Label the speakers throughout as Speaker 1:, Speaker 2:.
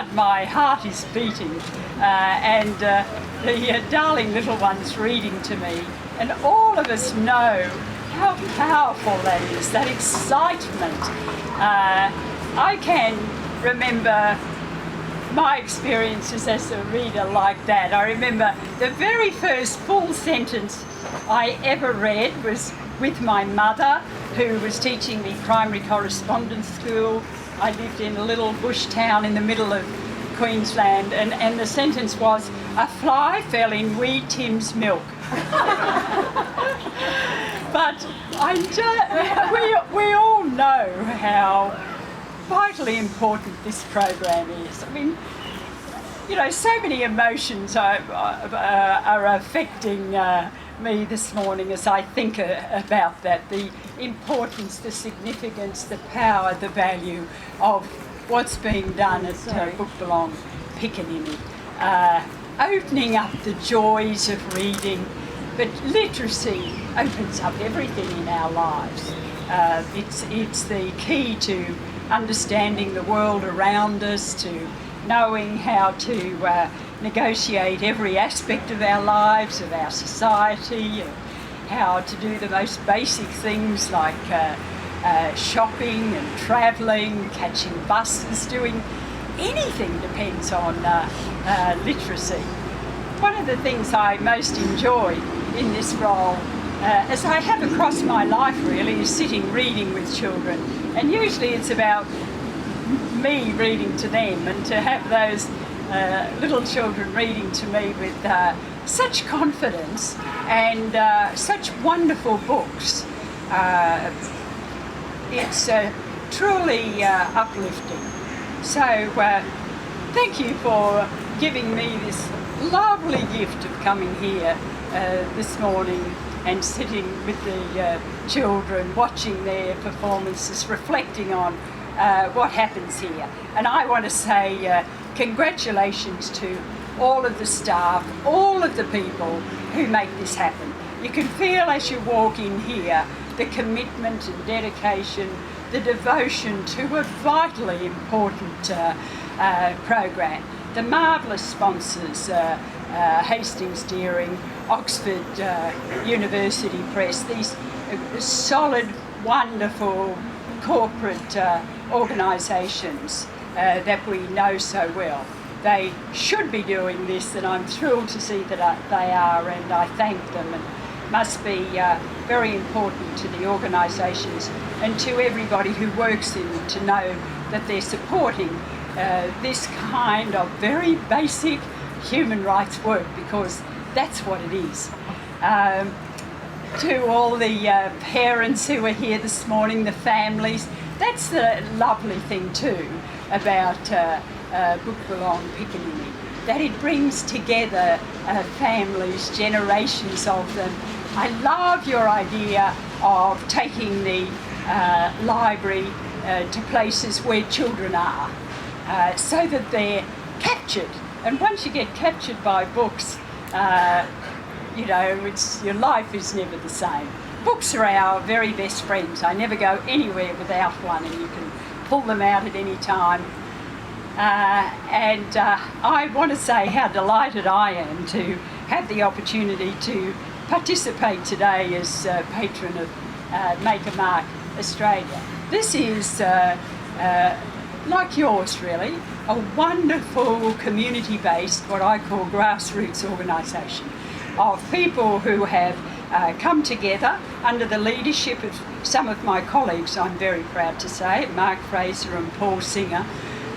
Speaker 1: but my heart is beating, and the darling little one's reading to me, and all of us know how powerful that is, that excitement. I can remember my experiences as a reader like that. I remember the very first full sentence I ever read was with my mother, who was teaching me primary correspondence school. I lived in a little bush town in the middle of Queensland, and the sentence was, "A fly fell in wee Tim's milk." But we all know how vitally important this program is. I mean, you know, so many emotions are affecting me this morning as I think about that. The importance, the significance, the power, the value of what's being done at Buk bilong Pikinini. Opening up the joys of reading, but literacy opens up everything in our lives. It's the key to understanding the world around us, to knowing how to negotiate every aspect of our lives, of our society, how to do the most basic things like shopping and travelling, catching buses, doing anything depends on literacy. One of the things I most enjoy in this role, as I have across my life really, is sitting reading with children. And usually it's about me reading to them, and to have those little children reading to me with such confidence and such wonderful books. It's truly uplifting. So thank you for giving me this lovely gift of coming here this morning and sitting with the children, watching their performances, reflecting on what happens here. And I want to say congratulations to all of the staff, all of the people who make this happen. You can feel as you walk in here the commitment and dedication, the devotion to a vitally important program. The marvellous sponsors, Hastings Deering, Oxford University Press, these solid, wonderful corporate organisations that we know so well. They should be doing this, and I'm thrilled to see that they are, and I thank them. And must be very important to the organisations and to everybody who works in them to know that they're supporting this kind of very basic human rights work, because that's what it is. To all the parents who are here this morning, the families, that's the lovely thing too about Buk bilong Pikinini, that it brings together families, generations of them. I love your idea of taking the library to places where children are, so that they're captured. And once you get captured by books, you know, your life is never the same. Books are our very best friends. I never go anywhere without one, and you can pull them out at any time. And I want to say how delighted I am to have the opportunity to participate today as patron of Make a Mark Australia. This is, like yours really, a wonderful community-based, what I call grassroots organisation of people who have come together under the leadership of some of my colleagues, I'm very proud to say, Mark Fraser and Paul Singer,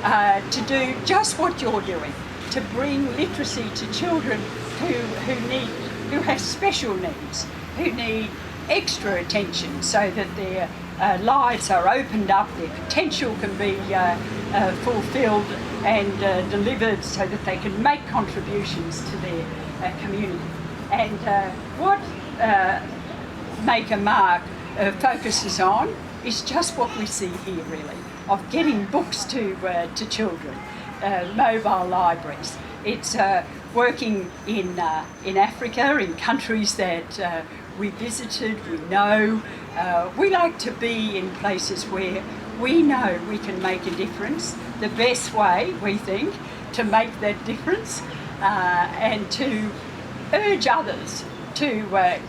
Speaker 1: to do just what you're doing, to bring literacy to children who have special needs, who need extra attention, so that their lives are opened up, their potential can be fulfilled and delivered, so that they can make contributions to their community. And what Make a Mark focuses on is just what we see here really, of getting books to children, mobile libraries. It's working in Africa, in countries that we visited, we know. We like to be in places where we know we can make a difference, the best way, we think, to make that difference and to urge others to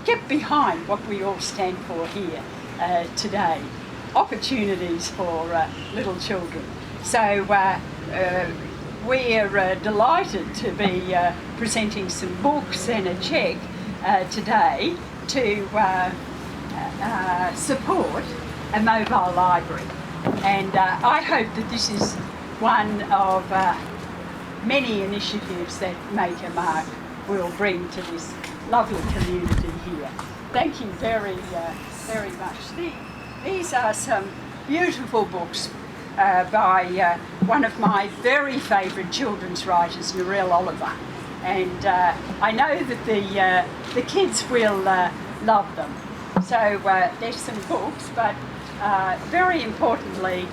Speaker 1: get behind what we all stand for here today, opportunities for little children. So we're delighted to be presenting some books and a cheque today to support a mobile library. And I hope that this is one of many initiatives that Make a Mark will bring to this lovely community here. Thank you very much. These are some beautiful books by one of my very favourite children's writers, Honourable Oliver. And I know that the kids will love them. So there's some books, but very importantly,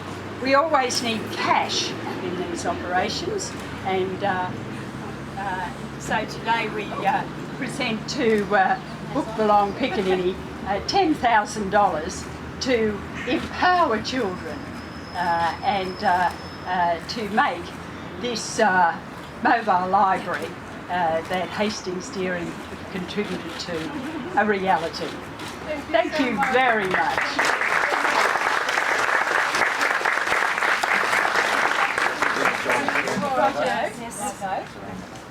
Speaker 1: we always need cash in these operations. And so today we present to Buk bilong Pikinini $10,000 to empower children and to make this mobile library that Hastings Deering contributed to a reality. Thank you very much. Roger. Yes.